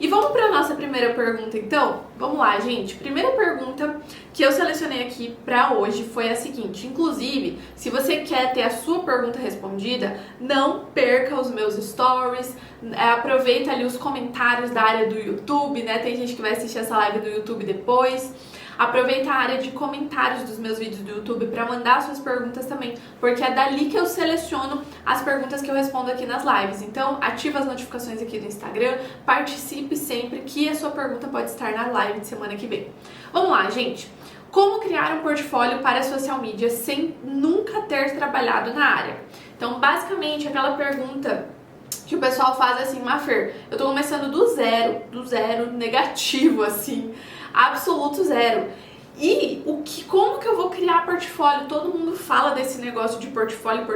E vamos para a nossa primeira pergunta, então? Vamos lá, gente. Primeira pergunta que eu selecionei aqui para hoje foi a seguinte. Inclusive, se você quer ter a sua pergunta respondida, não perca os meus stories, aproveita ali os comentários da área do YouTube, né? Tem gente que vai assistir essa live do YouTube depois. Aproveita a área de comentários dos meus vídeos do YouTube para mandar suas perguntas também, porque é dali que eu seleciono as perguntas que eu respondo aqui nas lives. Então, ativa as notificações aqui do Instagram, participe sempre que a sua pergunta pode estar na live de semana que vem. Vamos lá, gente! Como criar um portfólio para social media sem nunca ter trabalhado na área? Então, basicamente, aquela pergunta que o pessoal faz assim, Mafer, eu tô começando do zero, negativo, assim, absoluto zero. E como que eu vou criar portfólio? Todo mundo fala desse negócio de portfólio.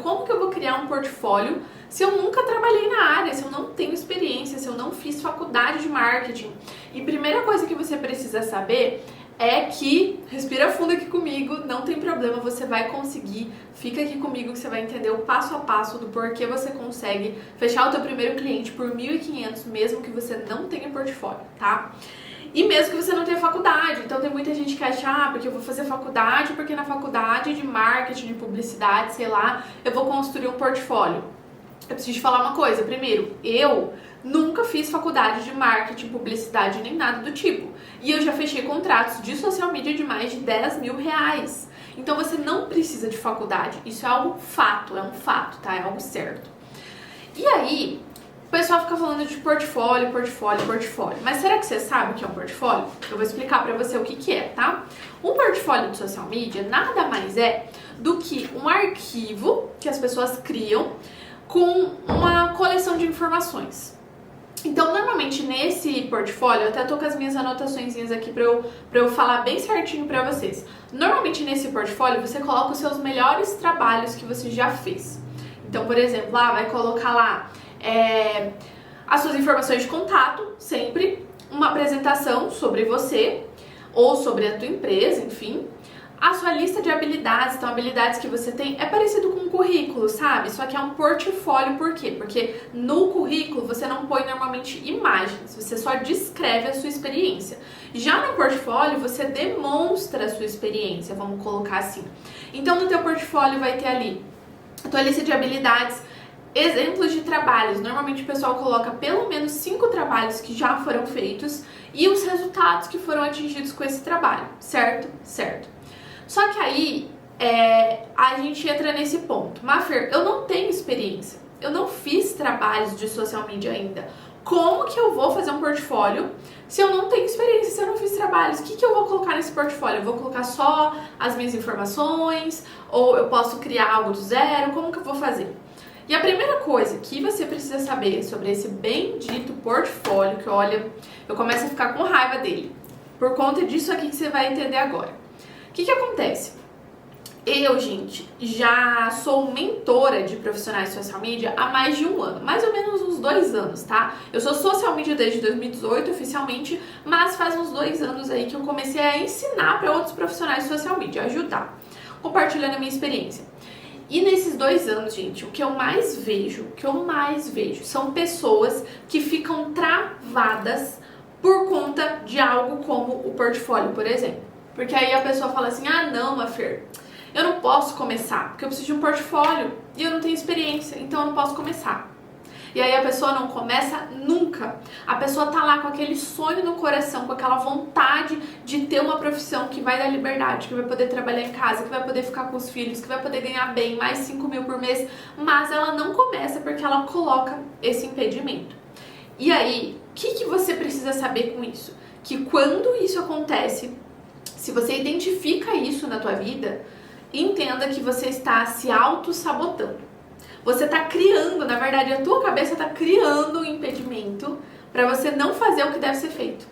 Como que eu vou criar um portfólio se eu nunca trabalhei na área, se eu não tenho experiência, se eu não fiz faculdade de marketing? E primeira coisa que você precisa saber é que, respira fundo aqui comigo, não tem problema, você vai conseguir, fica aqui comigo que você vai entender o passo a passo do porquê você consegue fechar o teu primeiro cliente por 1.500, mesmo que você não tenha portfólio, tá? E mesmo que você não tenha faculdade. Então tem muita gente que acha, porque eu vou fazer faculdade, porque na faculdade de marketing, de publicidade, sei lá, eu vou construir um portfólio. Eu preciso te falar uma coisa. Primeiro, eu nunca fiz faculdade de marketing, publicidade, nem nada do tipo. E eu já fechei contratos de social media de mais de 10 mil reais. Então você não precisa de faculdade. Isso é algo fato, é um fato, tá? É algo certo. E aí, o pessoal fica falando de portfólio. Mas será que você sabe o que é um portfólio? Eu vou explicar pra você o que é, tá? Um portfólio de social media nada mais é do que um arquivo que as pessoas criam com uma coleção de informações. Então, normalmente nesse portfólio, eu até tô com as minhas anotaçõezinhas aqui pra eu falar bem certinho pra vocês. Normalmente nesse portfólio, você coloca os seus melhores trabalhos que você já fez. Então, por exemplo, vai colocar lá as suas informações de contato, sempre, uma apresentação sobre você ou sobre a tua empresa, enfim, a sua lista de habilidades, então habilidades que você tem, é parecido com um currículo, sabe? Só que é um portfólio, por quê? Porque no currículo você não põe normalmente imagens, você só descreve a sua experiência. Já no portfólio você demonstra a sua experiência, vamos colocar assim. Então no teu portfólio vai ter ali a tua lista de habilidades, exemplos de trabalhos. Normalmente o pessoal coloca pelo menos 5 trabalhos que já foram feitos e os resultados que foram atingidos com esse trabalho, certo? Certo. Só que aí a gente entra nesse ponto. Mafer, eu não tenho experiência, eu não fiz trabalhos de social media ainda. Como que eu vou fazer um portfólio se eu não tenho experiência, se eu não fiz trabalhos? O que eu vou colocar nesse portfólio? Eu vou colocar só as minhas informações? Ou eu posso criar algo do zero? Como que eu vou fazer? E a primeira coisa que você precisa saber sobre esse bendito portfólio, que olha, eu começo a ficar com raiva dele, por conta disso aqui que você vai entender agora. O que acontece? Eu, gente, já sou mentora de profissionais de social media há mais de 1 ano, mais ou menos uns 2 anos, tá? Eu sou social media desde 2018 oficialmente, mas faz uns 2 anos aí que eu comecei a ensinar para outros profissionais de social media, ajudar, compartilhando a minha experiência. E nesses 2 anos, gente, o que eu mais vejo, são pessoas que ficam travadas por conta de algo como o portfólio, por exemplo. Porque aí a pessoa fala assim, não, Mafer, eu não posso começar, porque eu preciso de um portfólio e eu não tenho experiência, então eu não posso começar. E aí a pessoa não começa nunca. A pessoa tá lá com aquele sonho no coração, com aquela vontade de ter uma profissão que vai dar liberdade, que vai poder trabalhar em casa, que vai poder ficar com os filhos, que vai poder ganhar bem, mais 5 mil por mês, mas ela não começa porque ela coloca esse impedimento. E aí, o que você precisa saber com isso? Que quando isso acontece, se você identifica isso na tua vida, entenda que você está se auto-sabotando. Você está criando, na verdade, a tua cabeça está criando um impedimento para você não fazer o que deve ser feito.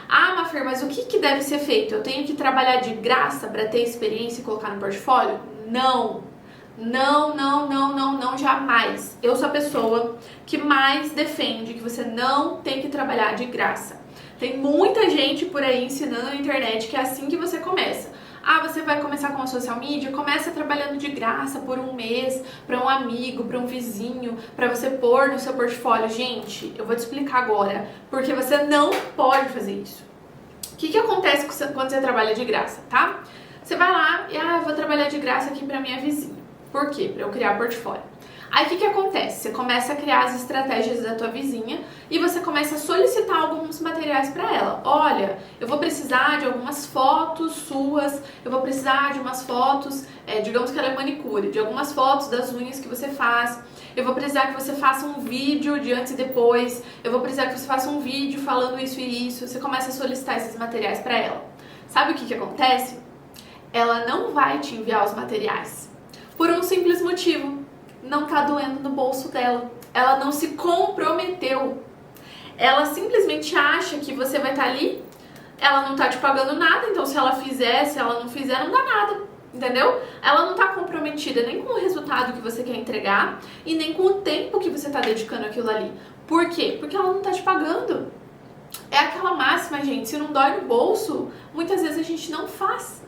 Mafer, mas o que deve ser feito? Eu tenho que trabalhar de graça para ter experiência e colocar no portfólio? Não, jamais. Eu sou a pessoa que mais defende que você não tem que trabalhar de graça. Tem muita gente por aí ensinando na internet que é assim que você começa. Ah, você vai começar com a social media? Começa trabalhando de graça por um mês, para um amigo, para um vizinho, para você pôr no seu portfólio. Gente, eu vou te explicar agora, porque você não pode fazer isso. O que acontece quando você trabalha de graça, tá? Você vai lá e, eu vou trabalhar de graça aqui para minha vizinha. Por quê? Para eu criar portfólio. Aí o que acontece? Você começa a criar as estratégias da tua vizinha e você começa a solicitar alguns materiais para ela. Olha, eu vou precisar de algumas fotos suas, eu vou precisar de umas fotos, digamos que ela é manicure, de algumas fotos das unhas que você faz. Eu vou precisar que você faça um vídeo de antes e depois. Eu vou precisar que você faça um vídeo falando isso e isso. Você começa a solicitar esses materiais para ela. Sabe o que acontece? Ela não vai te enviar os materiais por um simples motivo. Não tá doendo no bolso dela. Ela não se comprometeu. Ela simplesmente acha que você vai estar ali, ela não tá te pagando nada, então se ela fizer, se ela não fizer, não dá nada. Entendeu? Ela não tá comprometida nem com o resultado que você quer entregar e nem com o tempo que você tá dedicando àquilo ali. Por quê? Porque ela não tá te pagando. É aquela máxima, gente, se não dói no bolso, muitas vezes a gente não faz.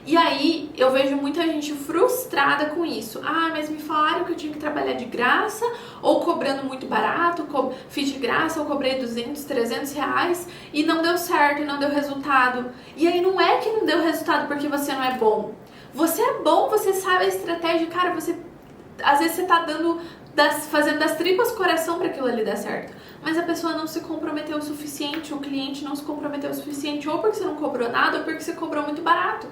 E aí, eu vejo muita gente frustrada com isso. Ah, mas me falaram que eu tinha que trabalhar de graça, ou cobrando muito barato, fiz de graça, eu cobrei 200, 300 reais, e não deu certo, e não deu resultado. E aí, não é que não deu resultado porque você não é bom. Você é bom, você sabe a estratégia, cara, às vezes você tá fazendo das tripas coração para aquilo ali dar certo. Mas a pessoa não se comprometeu o suficiente, o cliente não se comprometeu o suficiente, ou porque você não cobrou nada, ou porque você cobrou muito barato.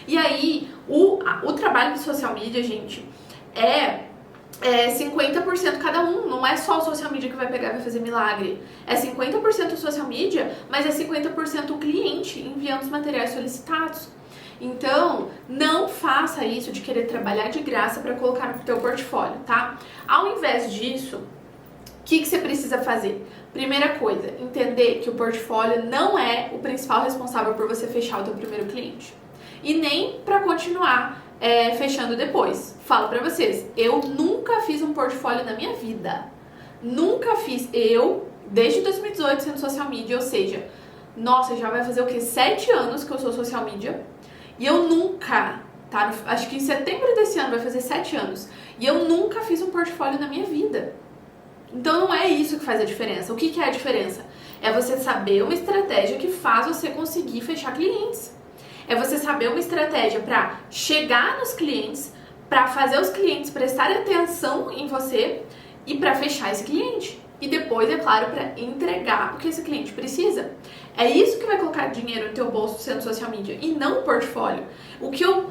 E aí, o trabalho de social media, gente, é 50% cada um. Não é só o social media que vai pegar e vai fazer milagre. É 50% o social media, mas é 50% o cliente enviando os materiais solicitados. Então, não faça isso de querer trabalhar de graça para colocar no teu portfólio, tá? Ao invés disso, o que você precisa fazer? Primeira coisa, entender que o portfólio não é o principal responsável por você fechar o teu primeiro cliente. E nem para continuar fechando depois. Falo pra vocês, eu nunca fiz um portfólio na minha vida. Nunca fiz. Desde 2018 sendo social media, ou seja, nossa, já vai fazer o quê? 7 anos que eu sou social media. E eu nunca, tá? Acho que em setembro desse ano vai fazer 7 anos. E eu nunca fiz um portfólio na minha vida. Então não é isso que faz a diferença. O que é a diferença? É você saber uma estratégia que faz você conseguir fechar clientes. É você saber uma estratégia para chegar nos clientes, para fazer os clientes prestarem atenção em você e para fechar esse cliente. E depois, é claro, para entregar o que esse cliente precisa. É isso que vai colocar dinheiro no teu bolso sendo social media e não portfólio.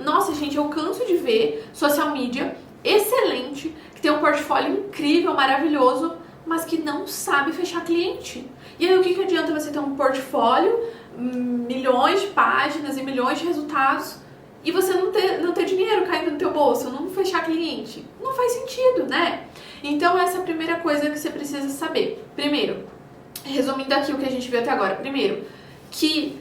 Nossa, gente, eu canso de ver social media excelente, que tem um portfólio incrível, maravilhoso, mas que não sabe fechar cliente. E aí, o que adianta você ter um portfólio, milhões de páginas e milhões de resultados e você não ter dinheiro caindo no teu bolso, não fechar cliente? Não faz sentido, né? Então essa é a primeira coisa que você precisa saber. Primeiro, resumindo aqui o que a gente viu até agora. Primeiro, que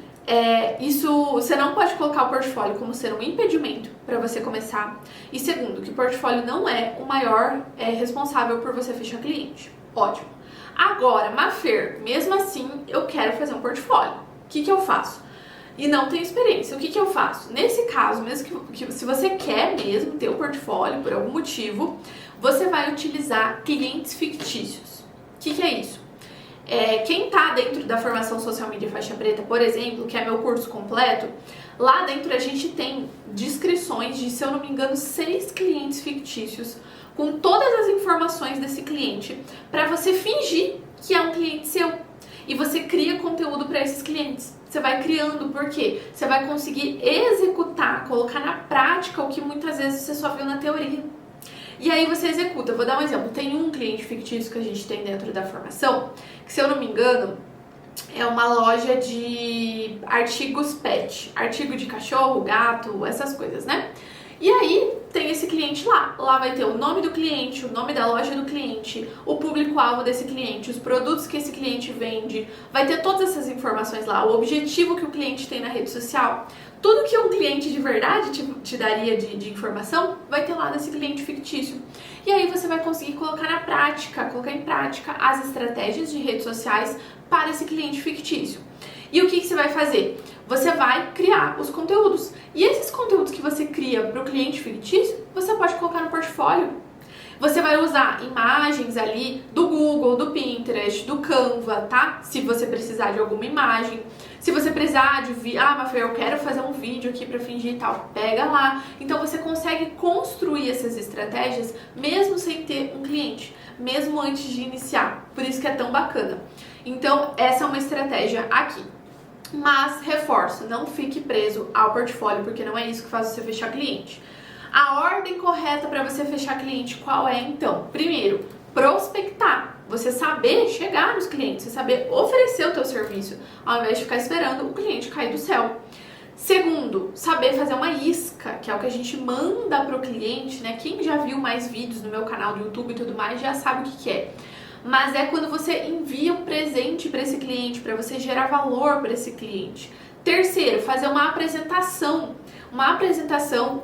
você não pode colocar o portfólio como ser um impedimento para você começar. E segundo, que o portfólio não é o maior responsável por você fechar cliente. Ótimo. Agora, Mafer, mesmo assim eu quero fazer um portfólio. O que eu faço? E não tenho experiência. O que eu faço? Nesse caso, mesmo que se você quer mesmo ter um portfólio por algum motivo, você vai utilizar clientes fictícios. O que é isso? Quem está dentro da formação Social Media Faixa Preta, por exemplo, que é meu curso completo, lá dentro a gente tem descrições de, se eu não me engano, 6 clientes fictícios com todas as informações desse cliente para você fingir que é um cliente seu. E você cria conteúdo para esses clientes. Você vai criando, por quê? Você vai conseguir executar, colocar na prática o que muitas vezes você só viu na teoria. E aí você executa. Eu vou dar um exemplo. Tem um cliente fictício que a gente tem dentro da formação, que, se eu não me engano, é uma loja de artigos pet. Artigo de cachorro, gato, essas coisas, né? E aí tem esse cliente lá. Lá vai ter o nome do cliente, o nome da loja do cliente, o público-alvo desse cliente, os produtos que esse cliente vende. Vai ter todas essas informações lá, o objetivo que o cliente tem na rede social. Tudo que um cliente de verdade te daria de informação, vai ter lá nesse cliente fictício. E aí você vai conseguir colocar em prática as estratégias de redes sociais para esse cliente fictício. E o que você vai fazer? Você vai criar os conteúdos. E esses conteúdos que você cria para o cliente fictício, você pode colocar no portfólio. Você vai usar imagens ali do Google, do Pinterest, do Canva, tá? Se você precisar de alguma imagem. Se você precisar de Mafê, eu quero fazer um vídeo aqui pra fingir e tal, pega lá. Então você consegue construir essas estratégias mesmo sem ter um cliente, mesmo antes de iniciar. Por isso que é tão bacana. Então essa é uma estratégia aqui. Mas reforço, não fique preso ao portfólio, porque não é isso que faz você fechar cliente. A ordem correta para você fechar cliente qual é então? Primeiro, prospectar. Você saber chegar nos clientes, você saber oferecer o teu serviço, ao invés de ficar esperando o cliente cair do céu. Segundo, saber fazer uma isca, que é o que a gente manda pro cliente, né? Quem já viu mais vídeos no meu canal do YouTube e tudo mais já sabe o que é. Mas é quando você envia um presente para esse cliente, para você gerar valor para esse cliente. Terceiro, fazer uma apresentação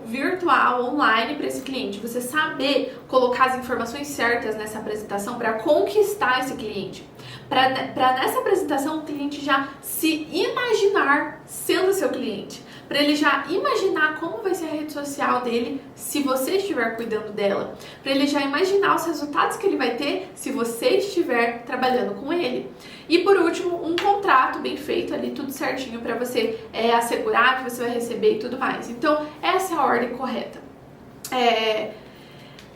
virtual, online para esse cliente. Você saber colocar as informações certas nessa apresentação para conquistar esse cliente. Para nessa apresentação o cliente já se imaginar sendo seu cliente. Para ele já imaginar como vai ser a rede social dele se você estiver cuidando dela. Para ele já imaginar os resultados que ele vai ter se você estiver trabalhando com ele. E por último, um contrato bem feito ali, tudo certinho para você assegurar que você vai receber e tudo mais. Então, essa é a ordem correta.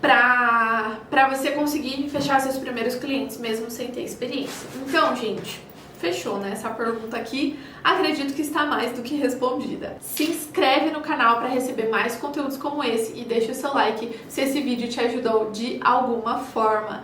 Para você conseguir fechar seus primeiros clientes, mesmo sem ter experiência. Então, gente, fechou, né? Essa pergunta aqui, acredito que está mais do que respondida. Se inscreve no canal para receber mais conteúdos como esse e deixa o seu like se esse vídeo te ajudou de alguma forma.